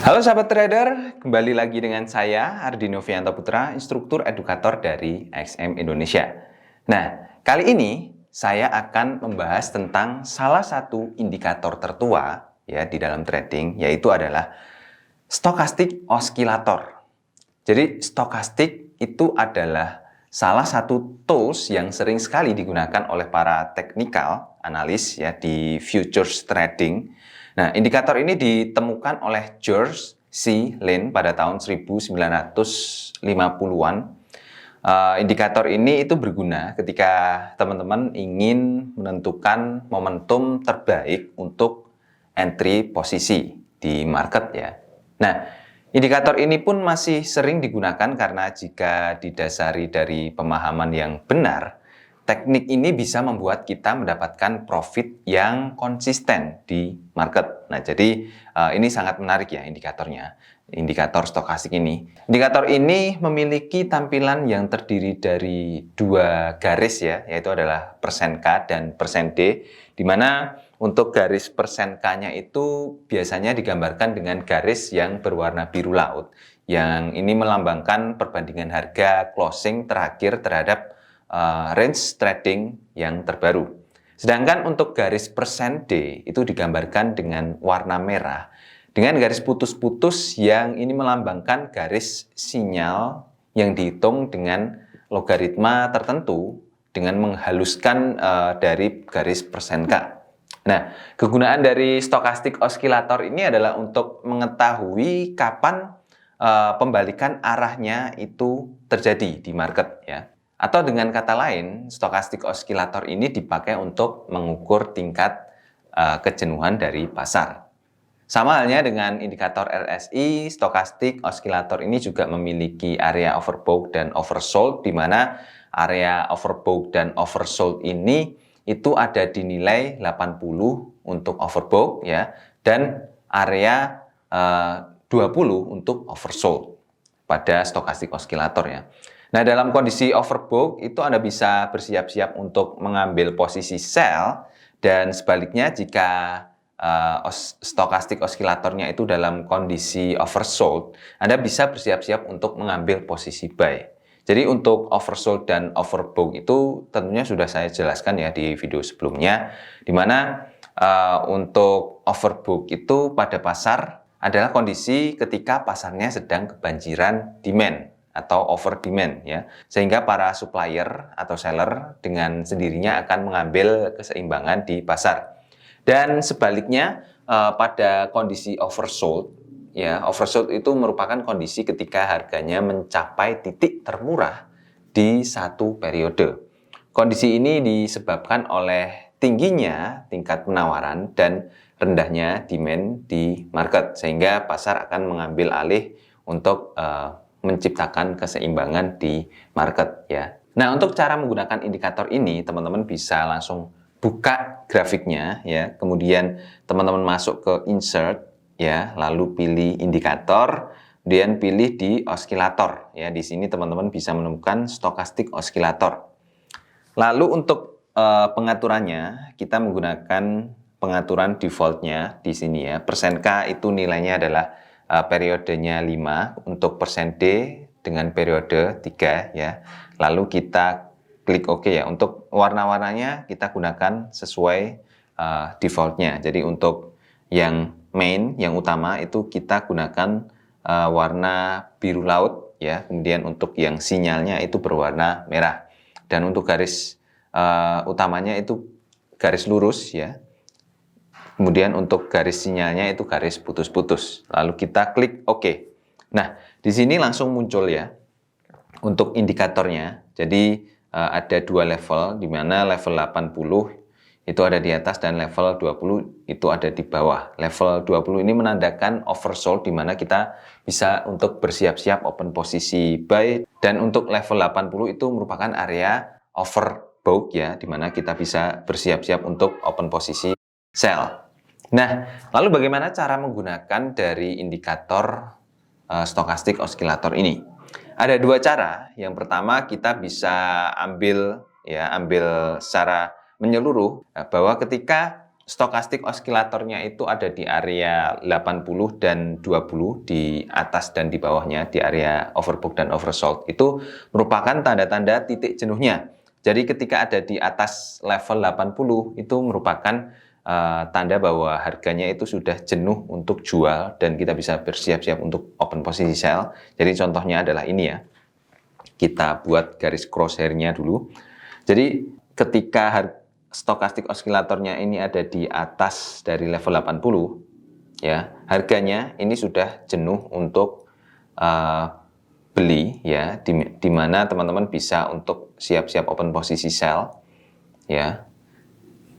Halo sahabat trader, kembali lagi dengan saya Ardi Novianto Putra, instruktur edukator dari XM Indonesia. Nah, kali ini saya akan membahas tentang salah satu indikator tertua ya di dalam trading, yaitu adalah stokastik oskilator. Jadi stokastik itu adalah salah satu tools yang sering sekali digunakan oleh para technical analis ya di futures trading. Nah, indikator ini ditemukan oleh George C. Lin pada tahun 1950-an. Indikator ini itu berguna ketika teman-teman ingin menentukan momentum terbaik untuk entry posisi di market ya. Nah, indikator ini pun masih sering digunakan karena jika didasari dari pemahaman yang benar, teknik ini bisa membuat kita mendapatkan profit yang konsisten di market. Nah, jadi ini sangat menarik ya indikatornya, indikator stokastik ini. Indikator ini memiliki tampilan yang terdiri dari dua garis ya, yaitu adalah persen K dan persen D, di mana untuk garis persen K-nya itu biasanya digambarkan dengan garis yang berwarna biru laut, yang ini melambangkan perbandingan harga closing terakhir terhadap range trading yang terbaru. Sedangkan untuk garis persen D itu digambarkan dengan warna merah, dengan garis putus-putus yang ini melambangkan garis sinyal yang dihitung dengan logaritma tertentu dengan menghaluskan dari garis persen K. Nah, kegunaan dari stokastik oskilator ini adalah untuk mengetahui kapan pembalikan arahnya itu terjadi di market ya. Atau dengan kata lain, stokastik oskilator ini dipakai untuk mengukur tingkat kejenuhan dari pasar. Sama halnya dengan indikator RSI, stokastik oskilator ini juga memiliki area overbought dan oversold, di mana area overbought dan oversold ini itu ada di nilai 80 untuk overbought ya, dan area 20 untuk oversold pada stokastik oskilator ya. Nah, dalam kondisi overbought itu Anda bisa bersiap-siap untuk mengambil posisi sell, dan sebaliknya jika stokastik oskilatornya itu dalam kondisi oversold, Anda bisa bersiap-siap untuk mengambil posisi buy. Jadi untuk oversold dan overbought itu tentunya sudah saya jelaskan ya di video sebelumnya, di mana untuk overbought itu pada pasar adalah kondisi ketika pasarnya sedang kebanjiran demand atau over demand ya, sehingga para supplier atau seller dengan sendirinya akan mengambil keseimbangan di pasar. Dan sebaliknya pada kondisi oversold ya, oversold itu merupakan kondisi ketika harganya mencapai titik termurah di satu periode. Kondisi ini disebabkan oleh tingginya tingkat penawaran dan rendahnya demand di market, sehingga pasar akan mengambil alih untuk menciptakan keseimbangan di market ya. Nah, untuk cara menggunakan indikator ini, teman-teman bisa langsung buka grafiknya ya, kemudian teman-teman masuk ke insert ya, lalu pilih indikator, kemudian pilih di oskilator ya. Di sini teman-teman bisa menemukan stokastik oskilator. Lalu untuk pengaturannya kita menggunakan pengaturan defaultnya di sini ya. Persen K itu nilainya adalah periodenya 5, untuk persen D dengan periode 3 ya. Lalu kita klik OK ya. Untuk warna-warnanya kita gunakan sesuai defaultnya. Jadi untuk yang main, yang utama itu kita gunakan warna biru laut ya. Kemudian untuk yang sinyalnya itu berwarna merah. Dan untuk garis utamanya itu garis lurus ya. Kemudian untuk garis sinyalnya itu garis putus-putus. Lalu kita klik OK. Nah, di sini langsung muncul ya untuk indikatornya. Jadi ada dua level, di mana level 80 itu ada di atas dan level 20 itu ada di bawah. Level 20 ini menandakan oversold, di mana kita bisa untuk bersiap-siap open posisi buy, dan untuk level 80 itu merupakan area overbought ya, di mana kita bisa bersiap-siap untuk open posisi sell. Nah, lalu bagaimana cara menggunakan dari indikator stokastik oskilator ini? Ada dua cara. Yang pertama, kita bisa ambil secara menyeluruh bahwa ketika stokastik osilatornya itu ada di area 80 dan 20 di atas dan di bawahnya di area overbought dan oversold itu merupakan tanda-tanda titik jenuhnya. Jadi ketika ada di atas level 80 itu merupakan tanda bahwa harganya itu sudah jenuh untuk jual dan kita bisa bersiap-siap untuk open posisi sell. Jadi contohnya adalah ini ya. Kita buat garis crosshair-nya dulu. Jadi ketika stokastik osilatornya ini ada di atas dari level 80 ya, harganya ini sudah jenuh untuk beli ya, di mana teman-teman bisa untuk siap-siap open posisi sell ya.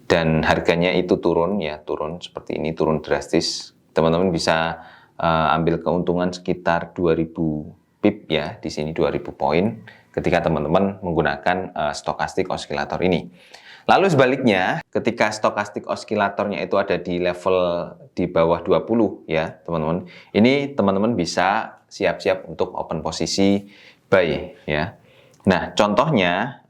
Dan harganya itu turun ya, turun seperti ini, turun drastis. Teman-teman bisa ambil keuntungan sekitar 2000 pip ya, di sini 2000 poin ketika teman-teman menggunakan stokastik osilator ini. Lalu sebaliknya, ketika stokastik osilatornya itu ada di level di bawah 20 ya, teman-teman. Ini teman-teman bisa siap-siap untuk open posisi buy ya. Nah, contohnya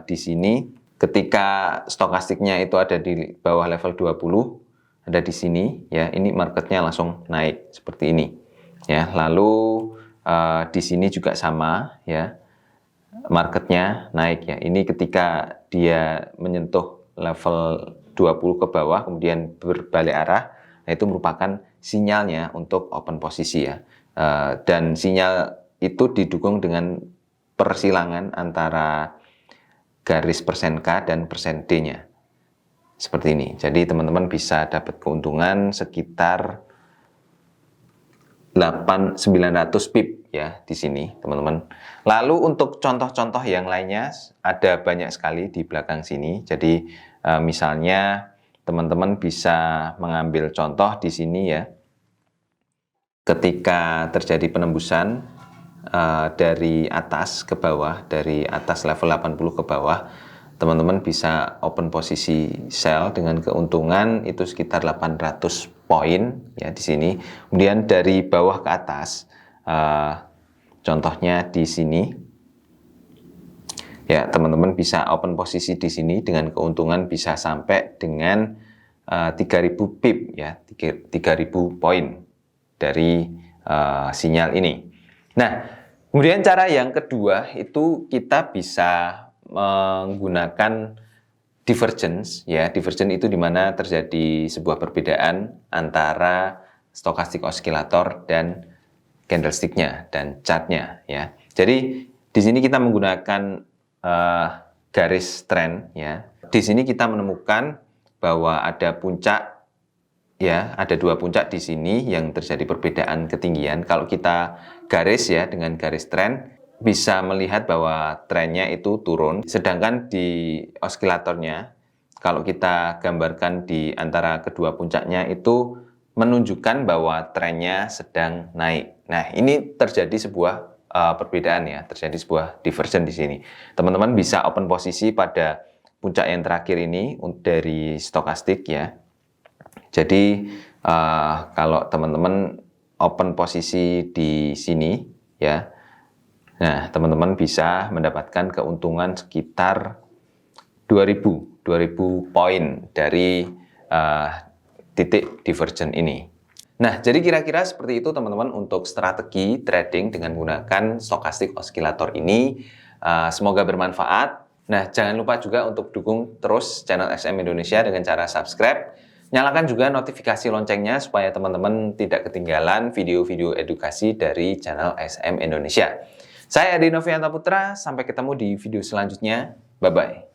di sini ketika stokastiknya itu ada di bawah level 20, ada di sini ya, ini marketnya langsung naik seperti ini ya. Lalu di sini juga sama ya, marketnya naik ya. Ini ketika dia menyentuh level 20 ke bawah kemudian berbalik arah, nah itu merupakan sinyalnya untuk open posisi ya. Dan sinyal itu didukung dengan persilangan antara garis persen K dan persen D-nya. Seperti ini. Jadi teman-teman bisa dapat keuntungan sekitar 900 pip ya di sini, teman-teman. Lalu untuk contoh-contoh yang lainnya ada banyak sekali di belakang sini. Jadi misalnya teman-teman bisa mengambil contoh di sini ya. Ketika terjadi penembusan dari atas ke bawah, dari atas level 80 ke bawah, teman-teman bisa open posisi sell dengan keuntungan itu sekitar 800 poin ya di sini. Kemudian dari bawah ke atas, contohnya di sini, ya teman-teman bisa open posisi di sini dengan keuntungan bisa sampai dengan 3000 pip ya, 3000 poin dari sinyal ini. Nah, kemudian cara yang kedua itu kita bisa menggunakan divergence ya. Divergence itu dimana terjadi sebuah perbedaan antara stokastik osilator dan candlestick-nya dan chart-nya ya. Jadi di sini kita menggunakan garis trend ya. Di sini kita menemukan bahwa ada puncak ya, ada dua puncak di sini yang terjadi perbedaan ketinggian. Kalau kita garis ya dengan garis trend, bisa melihat bahwa trennya itu turun, sedangkan di osilatornya kalau kita gambarkan di antara kedua puncaknya itu menunjukkan bahwa trennya sedang naik. Nah, ini terjadi sebuah perbedaan ya, terjadi sebuah divergence di sini. Teman-teman bisa open posisi pada puncak yang terakhir ini dari stokastik ya. Jadi kalau teman-teman open posisi di sini ya, nah, teman-teman bisa mendapatkan keuntungan sekitar 2000 poin dari titik divergent ini. Nah, jadi kira-kira seperti itu teman-teman untuk strategi trading dengan menggunakan stokastik osilator ini. Semoga bermanfaat. Nah, jangan lupa juga untuk dukung terus channel SM Indonesia dengan cara subscribe. Nyalakan juga notifikasi loncengnya supaya teman-teman tidak ketinggalan video-video edukasi dari channel SM Indonesia. Saya Adi Novianta Putra, sampai ketemu di video selanjutnya. Bye-bye.